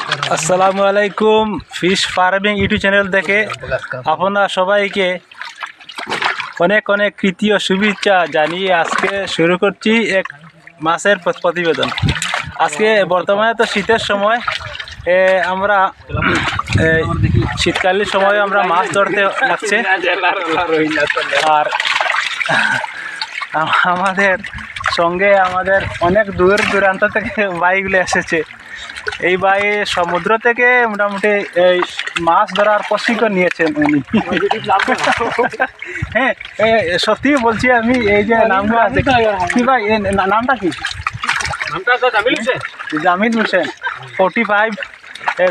আসসালামু আলাইকুম fish farming YouTube channel থেকে আপনারা সবাইকে অনেক অনেক কৃতজ্ঞ শুভেচ্ছা জানিয়ে আজকে শুরু করছি এক মাছের প্রতিবেদন। আজকে বর্তমানে তো শীতের সময়, আমরা শীতকালীন সময় আমরা মাছ ধরতে লাগছে। আর আমাদের সঙ্গে আমাদের অনেক দূর দূরান্ত থেকে বাইকগুলো এসেছে। এই ভাই সমুদ্র থেকে মোটামুটি এই মাছ ধরার প্রশিক্ষণ নিয়েছেন উনি। হ্যাঁ, সত্যি বলছি আমি, এই যে নামগুলো আছে কি ভাই, নামটা কি? জামিল হোসেন 45,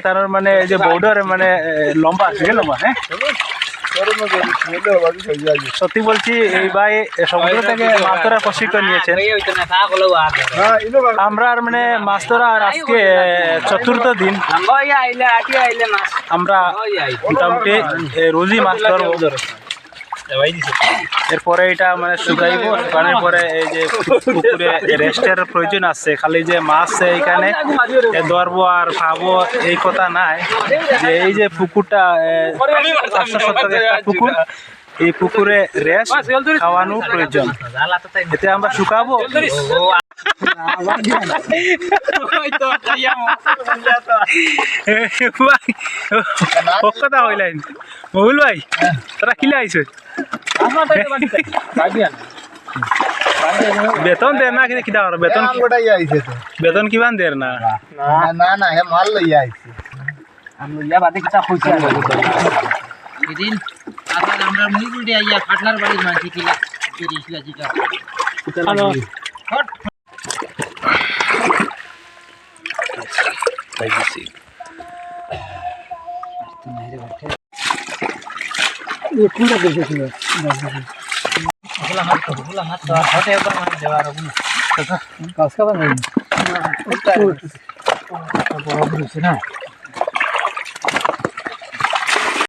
তার মানে এই যে বর্ডার মানে লম্বা আছে, লম্বা। হ্যাঁ, সত্যি বলছি এই ভাই সমুদ্র থেকে মাছ ধরার প্রশিক্ষণ নিয়েছেন। আমরা মানে মাছ ধরার আজকে চতুর্থ দিন। আমরা মোটামুটি রোজই মাছ ধরবো। এরপরে এটা মানে শুকাইব, শুকানোর পরে এই যে পুকুরে রেস্টের প্রয়োজন আছে। খালি যে মাছ এইখানে ধরবো আর খাবো এই কথা নাই, যে এই যে পুকুরটা 570 একটা পুকুর, এই পুকুরে রেস্ট খাওয়ানো প্রয়োজন। এতে আমরা শুকাবো। কথা হইলেন মহুল ভাই, তোরা কিলে আইস? বেতন দের না কিন্তু কিটা বেতন বেতন কিমান দের না না না হে মাল লইয়া আইছে আমি ইয়া বাদে কিটা কইছি এদিন আবার আমরা মুইগুড়ি আইয়া পাটনার বাড়ির মাঝে কিলা করিছিলা জিকা হ্যালো হট তাই দিছি তো নাইরে বটে ये पूरा देखे ছিল গুলা মাছ তো হটে একবার মাছ দেওয়ার হবে না কাজ का बन বড় বড় আছে না